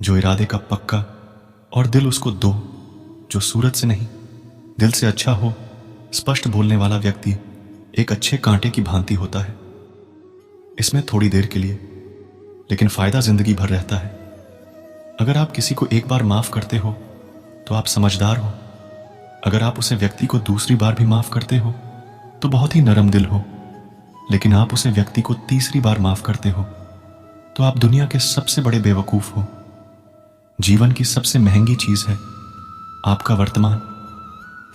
जो इरादे का पक्का और दिल उसको दो, जो सूरत से नहीं दिल से अच्छा हो। स्पष्ट बोलने वाला व्यक्ति एक अच्छे कांटे की भांति होता है। इसमें थोड़ी देर के लिए लेकिन फायदा जिंदगी भर रहता है। अगर आप किसी को एक बार माफ करते हो तो आप समझदार हो। अगर आप उसे व्यक्ति को दूसरी बार भी माफ करते हो तो बहुत ही नरम दिल हो। लेकिन आप उसे व्यक्ति को तीसरी बार माफ करते हो तो आप दुनिया के सबसे बड़े बेवकूफ हो। जीवन की सबसे महंगी चीज है आपका वर्तमान,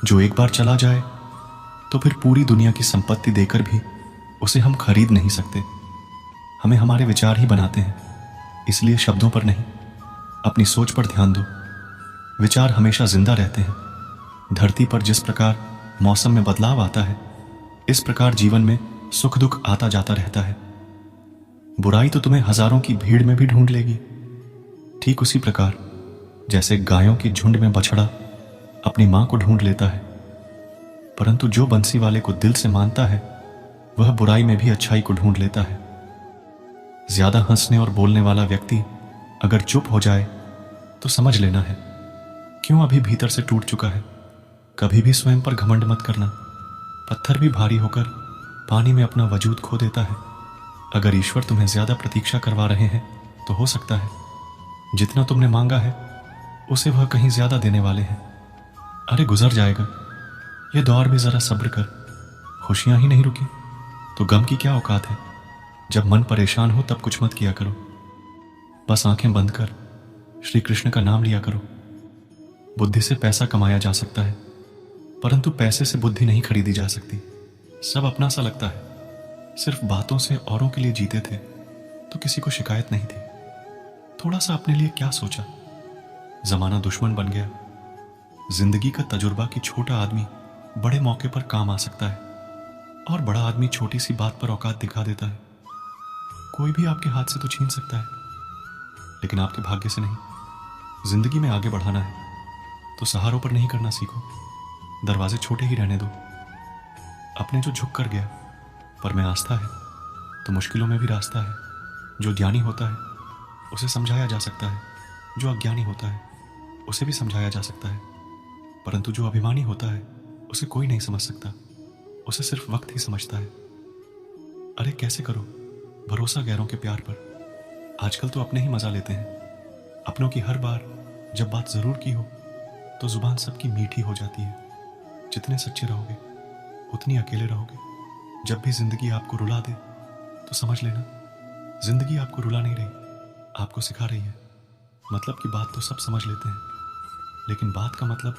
जो एक बार चला जाए तो फिर पूरी दुनिया की संपत्ति देकर भी उसे हम खरीद नहीं सकते। हमें हमारे विचार ही बनाते हैं, इसलिए शब्दों पर नहीं, अपनी सोच पर ध्यान दो। विचार हमेशा जिंदा रहते हैं। धरती पर जिस प्रकार मौसम में बदलाव आता है, इस प्रकार जीवन में सुख दुख आता जाता रहता है। बुराई तो तुम्हें हजारों की भीड़ में भी ढूंढ लेगी, ठीक उसी प्रकार जैसे गायों के झुंड में बछड़ा अपनी मां को ढूंढ लेता है। परंतु जो बंसी वाले को दिल से मानता है वह बुराई में भी अच्छाई को ढूंढ लेता है। ज्यादा हंसने और बोलने वाला व्यक्ति अगर चुप हो जाए तो समझ लेना है क्यों अभी भीतर से टूट चुका है। कभी भी स्वयं पर घमंड मत करना। पत्थर भी भारी होकर पानी में अपना वजूद खो देता है। अगर ईश्वर तुम्हें ज्यादा प्रतीक्षा करवा रहे हैं तो हो सकता है जितना तुमने मांगा है उसे वह कहीं ज्यादा देने वाले हैं। अरे गुजर जाएगा यह दौर भी, जरा सब्र कर। खुशियां ही नहीं रुकी तो गम की क्या औकात है। जब मन परेशान हो तब कुछ मत किया करो, बस आंखें बंद कर श्री कृष्ण का नाम लिया करो। बुद्धि से पैसा कमाया जा सकता है, परंतु पैसे से बुद्धि नहीं खरीदी जा सकती। सब अपना सा लगता है। सिर्फ बातों से औरों के लिए जीते थे तो किसी को शिकायत नहीं थी। थोड़ा सा अपने लिए क्या सोचा, जमाना दुश्मन बन गया। जिंदगी का तजुर्बा कि छोटा आदमी बड़े मौके पर काम आ सकता है और बड़ा आदमी छोटी सी बात पर औकात दिखा देता है। कोई भी आपके हाथ से तो छीन सकता है, लेकिन आपके भाग्य से नहीं। जिंदगी में आगे बढ़ाना है तो सहारों पर नहीं करना सीखो। दरवाजे छोटे ही रहने दो। अपने जो झुक कर गया पर में आस्था है तो मुश्किलों में भी रास्ता है। जो ज्ञानी होता है उसे समझाया जा सकता है, जो अज्ञानी होता है उसे भी समझाया जा सकता है, परंतु जो अभिमानी होता है उसे कोई नहीं समझ सकता। उसे सिर्फ वक्त ही समझता है। अरे कैसे करो भरोसा गैरों के प्यार पर। आजकल तो अपने ही मजा लेते हैं। अपनों की हर बार जब बात जरूर की हो तो जुबान सबकी मीठी हो जाती है। जितने सच्चे रहोगे उतनी अकेले रहोगे। जब भी जिंदगी आपको रुला दे तो समझ लेना जिंदगी आपको रुला नहीं रही, आपको सिखा रही है। मतलब की बात तो सब समझ लेते हैं, लेकिन बात का मतलब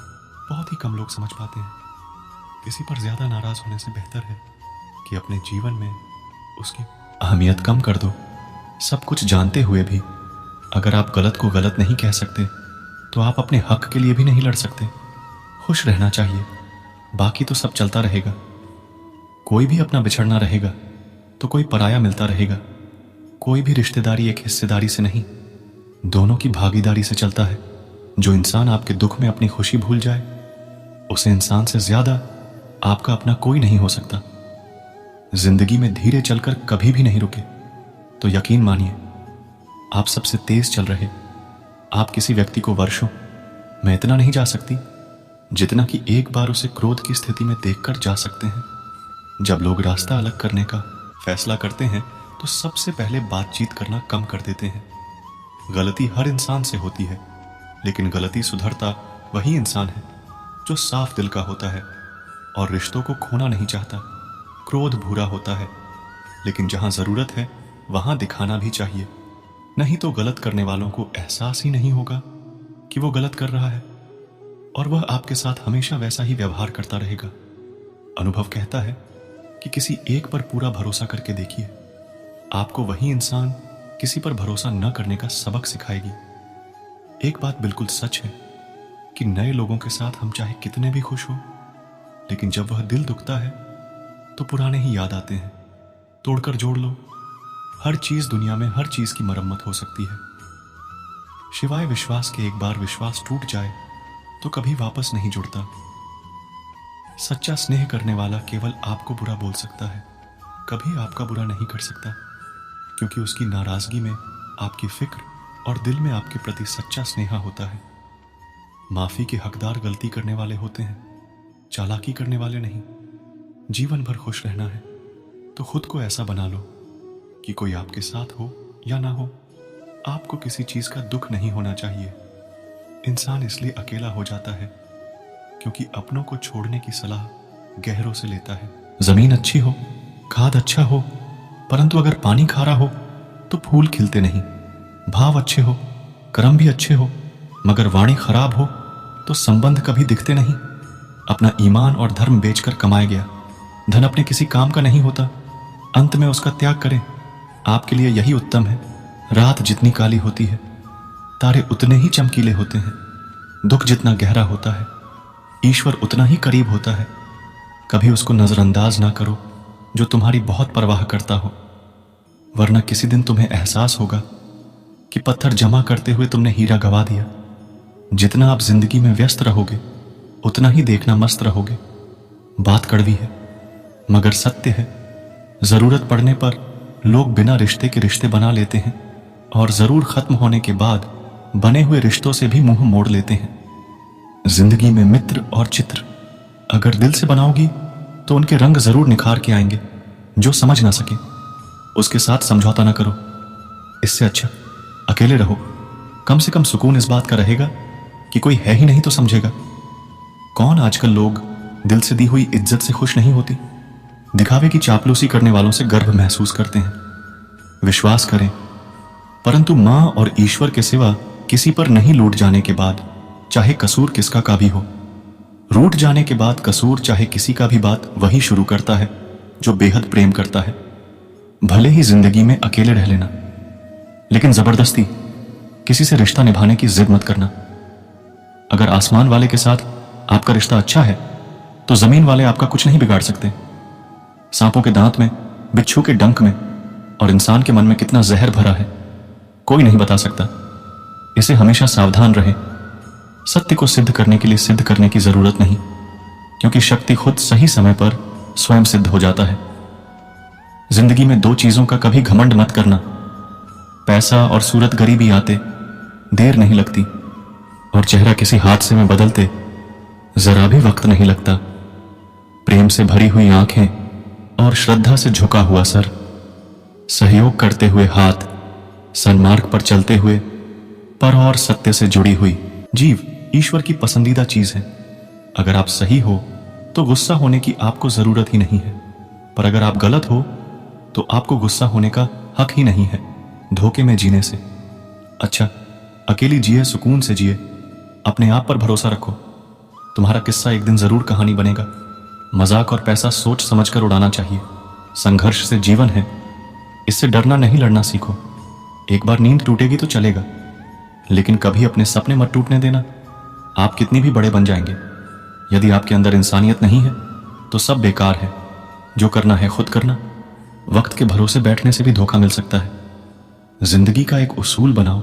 बहुत ही कम लोग समझ पाते हैं। किसी पर ज्यादा नाराज होने से बेहतर है कि अपने जीवन में उसकी अहमियत कम कर दो। सब कुछ जानते हुए भी अगर आप गलत को गलत नहीं कह सकते तो आप अपने हक के लिए भी नहीं लड़ सकते। खुश रहना चाहिए, बाकी तो सब चलता रहेगा। कोई भी अपना बिछड़ना रहेगा तो कोई पराया मिलता रहेगा। कोई भी रिश्तेदारी एक हिस्सेदारी से नहीं, दोनों की भागीदारी से चलता है। जो इंसान आपके दुख में अपनी खुशी भूल जाए उसे इंसान से ज्यादा आपका अपना कोई नहीं हो सकता। जिंदगी में धीरे चलकर कभी भी नहीं रुके तो यकीन मानिए आप सबसे तेज चल रहे। आप किसी व्यक्ति को वर्षों में इतना नहीं जा सकती जितना कि एक बार उसे क्रोध की स्थिति में देखकर जा सकते हैं। जब लोग रास्ता अलग करने का फैसला करते हैं तो सबसे पहले बातचीत करना कम कर देते हैं। गलती हर इंसान से होती है, लेकिन गलती सुधरता वही इंसान है जो साफ दिल का होता है और रिश्तों को खोना नहीं चाहता। क्रोध भूरा होता है, लेकिन जहां जरूरत है वहां दिखाना भी चाहिए। नहीं तो गलत करने वालों को एहसास ही नहीं होगा कि वो गलत कर रहा है और वह आपके साथ हमेशा वैसा ही व्यवहार करता रहेगा। अनुभव कहता है कि किसी एक पर पूरा भरोसा करके देखिए, आपको वही इंसान किसी पर भरोसा न करने का सबक सिखाएगी। एक बात बिल्कुल सच है कि नए लोगों के साथ हम चाहे कितने भी खुश हो, लेकिन जब वह दिल दुखता है तो पुराने ही याद आते हैं। तोड़कर जोड़ लो। हर चीज दुनिया में हर चीज की मरम्मत हो सकती है, शिवाय विश्वास के। एक बार विश्वास टूट जाए तो कभी वापस नहीं जुड़ता। सच्चा स्नेह करने वाला केवल आपको बुरा बोल सकता है, कभी आपका बुरा नहीं कर सकता, क्योंकि उसकी नाराजगी में आपकी फिक्र और दिल में आपके प्रति सच्चा स्नेहा होता है। माफी के हकदार गलती करने वाले होते हैं, चालाकी करने वाले नहीं। जीवन भर खुश रहना है तो खुद को ऐसा बना लो कि कोई आपके साथ हो या ना हो, आपको किसी चीज का दुख नहीं होना चाहिए। इंसान इसलिए अकेला हो जाता है क्योंकि अपनों को छोड़ने की सलाह गहरों से लेता है। जमीन अच्छी हो, खाद अच्छा हो, परंतु अगर पानी खारा हो तो फूल खिलते नहीं। भाव अच्छे हो, कर्म भी अच्छे हो, मगर वाणी खराब हो तो संबंध कभी दिखते नहीं। अपना ईमान और धर्म बेचकर कमाया गया धन अपने किसी काम का नहीं होता, अंत में उसका त्याग करें। आपके लिए यही उत्तम है। रात जितनी काली होती है, तारे उतने ही चमकीले होते हैं। दुख जितना गहरा होता है, ईश्वर उतना ही करीब होता है। कभी उसको नजरअंदाज ना करो जो तुम्हारी बहुत परवाह करता हो, वरना किसी दिन तुम्हें एहसास होगा कि पत्थर जमा करते हुए तुमने हीरा गवा दिया। जितना आप जिंदगी में व्यस्त रहोगे उतना ही देखना मस्त रहोगे। बात कड़वी है मगर सत्य है। जरूरत पड़ने पर लोग बिना रिश्ते के रिश्ते बना लेते हैं और जरूर खत्म होने के बाद बने हुए रिश्तों से भी मुंह मोड़ लेते हैं। जिंदगी में मित्र और चित्र अगर दिल से बनाओगी तो उनके रंग जरूर निखार के आएंगे। जो समझ ना सके उसके साथ समझौता ना करो। इससे अच्छा अकेले रहो। कम से कम सुकून इस बात का रहेगा कि कोई है ही नहीं तो समझेगा। कौन आजकल लोग दिल से दी हुई इज्जत से खुश नहीं होती। दिखावे की चापलूसी करने वालों से गर्व महसूस करते हैं। विश्वास करें, परंतु मां और ईश्वर के सिवा किसी पर नहीं लूट जाने के बाद चाहे कसूर किसका का भी हो। रूठ जाने के बाद कसूर चाहे किसी का भी बात वही शुरू करता है जो बेहद प्रेम करता है। भले ही जिंदगी में अकेले रह लेना, लेकिन जबरदस्ती किसी से रिश्ता निभाने की जिद मत करना। अगर आसमान वाले के साथ आपका रिश्ता अच्छा है तो जमीन वाले आपका कुछ नहीं बिगाड़ सकते। सांपों के दांत में, बिच्छू के डंक में और इंसान के मन में कितना जहर भरा है कोई नहीं बता सकता। इसे हमेशा सावधान रहे। सत्य को सिद्ध करने के लिए सिद्ध करने की जरूरत नहीं, क्योंकि शक्ति खुद सही समय पर स्वयं सिद्ध हो जाता है। जिंदगी में दो चीजों का कभी घमंड मत करना। पैसा और सूरत गरीबी आते देर नहीं लगती, और चेहरा किसी हादसे में बदलते जरा भी वक्त नहीं लगता। प्रेम से भरी हुई आंखें और श्रद्धा से झुका हुआ सर, सहयोग करते हुए हाथ, सन्मार्ग पर चलते हुए पर और सत्य से जुड़ी हुई जीव ईश्वर की पसंदीदा चीज है। अगर आप सही हो तो गुस्सा होने की आपको जरूरत ही नहीं है, पर अगर आप गलत हो तो आपको गुस्सा होने का हक ही नहीं है धोखे में जीने से। अच्छा, अकेली जिए, सुकून से जिए, अपने आप पर भरोसा रखो। तुम्हारा किस्सा एक दिन जरूर कहानी बनेगा। मजाक और पैसा सोच समझकर उड़ाना चाहिए। संघर्ष से जीवन है, इससे डरना नहीं लड़ना सीखो। एक बार नींद टूटेगी तो चलेगा, लेकिन कभी अपने सपने मत टूटने देना। आप कितनी भी बड़े बन जाएंगे, यदि आपके अंदर इंसानियत नहीं है तो सब बेकार है। जो करना है खुद करना। वक्त के भरोसे बैठने से भी धोखा मिल सकता है। जिंदगी का एक उसूल बनाओ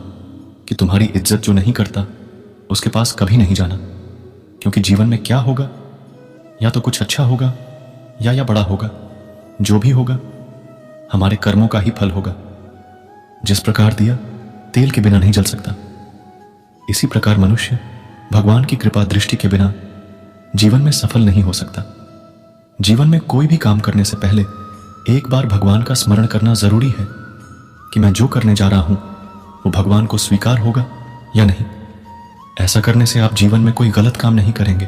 कि तुम्हारी इज्जत जो नहीं करता उसके पास कभी नहीं जाना, क्योंकि जीवन में क्या होगा, या तो कुछ अच्छा होगा या बड़ा होगा। जो भी होगा हमारे कर्मों का ही फल होगा। जिस प्रकार दिया तेल के बिना नहीं जल सकता, इसी प्रकार मनुष्य भगवान की कृपा दृष्टि के बिना जीवन में सफल नहीं हो सकता। जीवन में कोई भी काम करने से पहले एक बार भगवान का स्मरण करना जरूरी है कि मैं जो करने जा रहा हूं वो भगवान को स्वीकार होगा या नहीं। ऐसा करने से आप जीवन में कोई गलत काम नहीं करेंगे।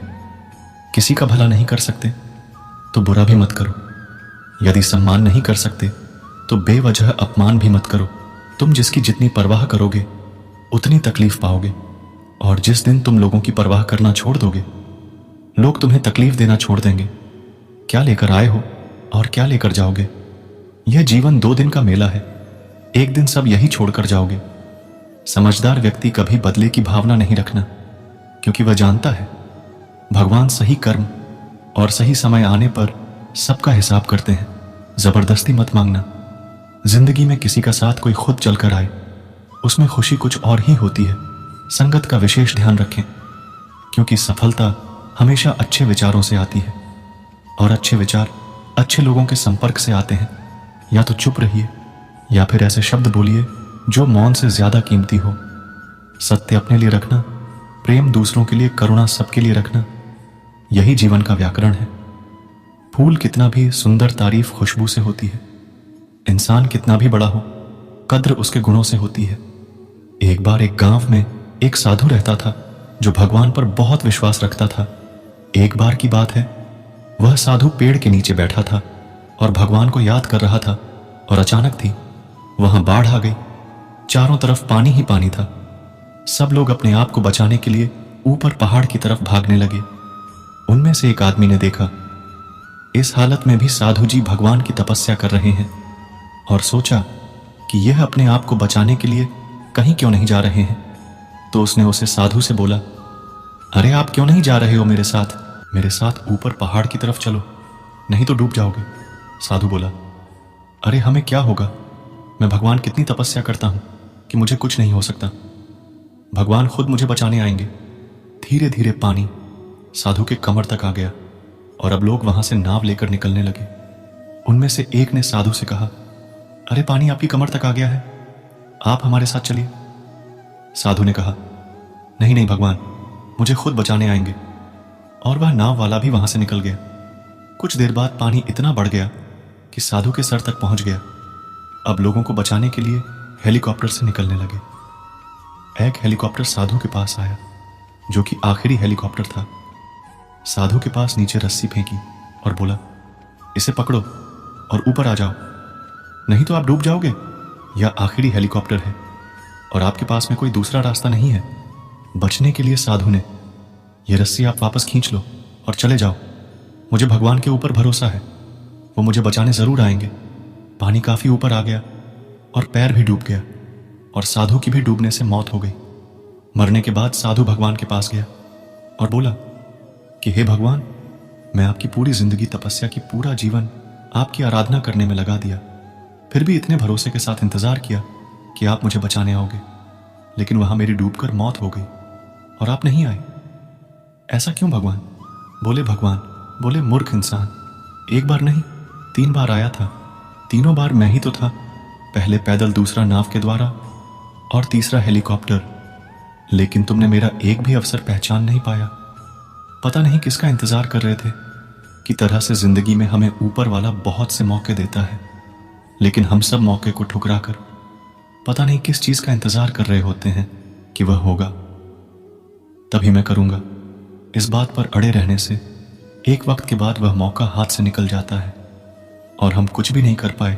किसी का भला नहीं कर सकते तो बुरा भी मत करो। यदि सम्मान नहीं कर सकते तो बेवजह अपमान भी मत करो। तुम जिसकी जितनी परवाह करोगे उतनी तकलीफ पाओगे, और जिस दिन तुम लोगों की परवाह करना छोड़ दोगे लोग तुम्हें तकलीफ देना छोड़ देंगे। क्या लेकर आए हो और क्या लेकर जाओगे। यह जीवन 2 दिन का मेला है, एक दिन सब यही छोड़कर जाओगे। समझदार व्यक्ति कभी बदले की भावना नहीं रखना, क्योंकि वह जानता है भगवान सही कर्म और सही समय आने पर सबका हिसाब करते हैं। जबरदस्ती मत मांगना। जिंदगी में किसी का साथ कोई खुद चलकर आए, उसमें खुशी कुछ और ही होती है। संगत का विशेष ध्यान रखें, क्योंकि सफलता हमेशा अच्छे विचारों से आती है, और अच्छे विचार अच्छे लोगों के संपर्क से आते हैं। या तो चुप रहिए या फिर ऐसे शब्द बोलिए जो मौन से ज्यादा कीमती हो। सत्य अपने लिए रखना, प्रेम दूसरों के लिए, करुणा सबके लिए रखना, यही जीवन का व्याकरण है। फूल कितना भी सुंदर तारीफ खुशबू से होती है। इंसान कितना भी बड़ा हो, कद्र उसके गुणों से होती है। एक बार एक गांव में एक साधु रहता था जो भगवान पर बहुत विश्वास रखता था। एक बार की बात है, वह साधु पेड़ के नीचे बैठा था और भगवान को याद कर रहा था और अचानक थी वहां बाढ़ आ गई। चारों तरफ पानी ही पानी था। सब लोग अपने आप को बचाने के लिए ऊपर पहाड़ की तरफ भागने लगे। उनमें से एक आदमी ने देखा इस हालत में भी साधु जी भगवान की तपस्या कर रहे हैं और सोचा कि यह अपने आप को बचाने के लिए कहीं क्यों नहीं जा रहे हैं। तो उसने उसे साधु से बोला, अरे आप क्यों नहीं जा रहे हो मेरे साथ? मेरे साथ ऊपर पहाड़ की तरफ चलो, नहीं तो डूब जाओगे। साधु बोला, अरे हमें क्या होगा? मैं भगवान कितनी तपस्या करता हूं कि मुझे कुछ नहीं हो सकता। भगवान खुद मुझे बचाने आएंगे। धीरे धीरे पानी साधु के कमर तक आ गया और अब लोग वहां से नाव लेकर निकलने लगे। उनमें से एक ने साधु से कहा, अरे पानी आपकी कमर तक आ गया है, आप हमारे साथ चलिए। साधु ने कहा, नहीं नहीं भगवान मुझे खुद बचाने आएंगे। और वह नाव वाला भी वहां से निकल गया। कुछ देर बाद पानी इतना बढ़ गया कि साधु के सर तक पहुंच गया। अब लोगों को बचाने के लिए हेलीकॉप्टर से निकलने लगे। एक हेलीकॉप्टर साधु के पास आया जो कि आखिरी हेलीकॉप्टर था। साधु के पास नीचे रस्सी फेंकी और बोला, इसे पकड़ो और ऊपर आ जाओ, नहीं तो आप डूब जाओगे। यह आखिरी हेलीकॉप्टर है और आपके पास में कोई दूसरा रास्ता नहीं है। बचने के लिए साधु ने, यह रस्सी आप वापस खींच लो और चले जाओ। मुझे भगवान के ऊपर भरोसा है, वो मुझे बचाने जरूर आएंगे। पानी काफी ऊपर आ गया और पैर भी डूब गया और साधु की भी डूबने से मौत हो गई। मरने के बाद साधु भगवान के पास गया और बोला कि हे भगवान, मैं आपकी पूरी जिंदगी तपस्या की, पूरा जीवन आपकी आराधना करने में लगा दिया, फिर भी इतने भरोसे के साथ इंतजार किया कि आप मुझे बचाने आओगे, लेकिन वहां मेरी डूबकर मौत हो गई और आप नहीं आए। ऐसा क्यों भगवान? बोले भगवान, बोले मूर्ख इंसान, एक बार नहीं 3 बार आया था। तीनों बार मैं ही तो था, पहले पैदल, दूसरा नाव के द्वारा और तीसरा हेलीकॉप्टर। लेकिन तुमने मेरा एक भी अवसर पहचान नहीं पाया। पता नहीं किसका इंतजार कर रहे थे। कि तरह से जिंदगी में हमें ऊपर वाला बहुत से मौके देता है, लेकिन हम सब मौके को ठुकराकर पता नहीं किस चीज का इंतजार कर रहे होते हैं कि वह होगा तभी मैं करूंगा। इस बात पर अड़े रहने से एक वक्त के बाद वह मौका हाथ से निकल जाता है और हम कुछ भी नहीं कर पाए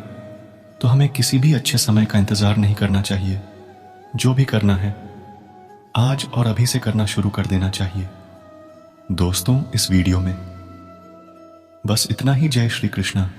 तो हमें किसी भी अच्छे समय का इंतजार नहीं करना चाहिए। जो भी करना है आज और अभी से करना शुरू कर देना चाहिए। दोस्तों, इस वीडियो में बस इतना ही। जय श्री कृष्णा।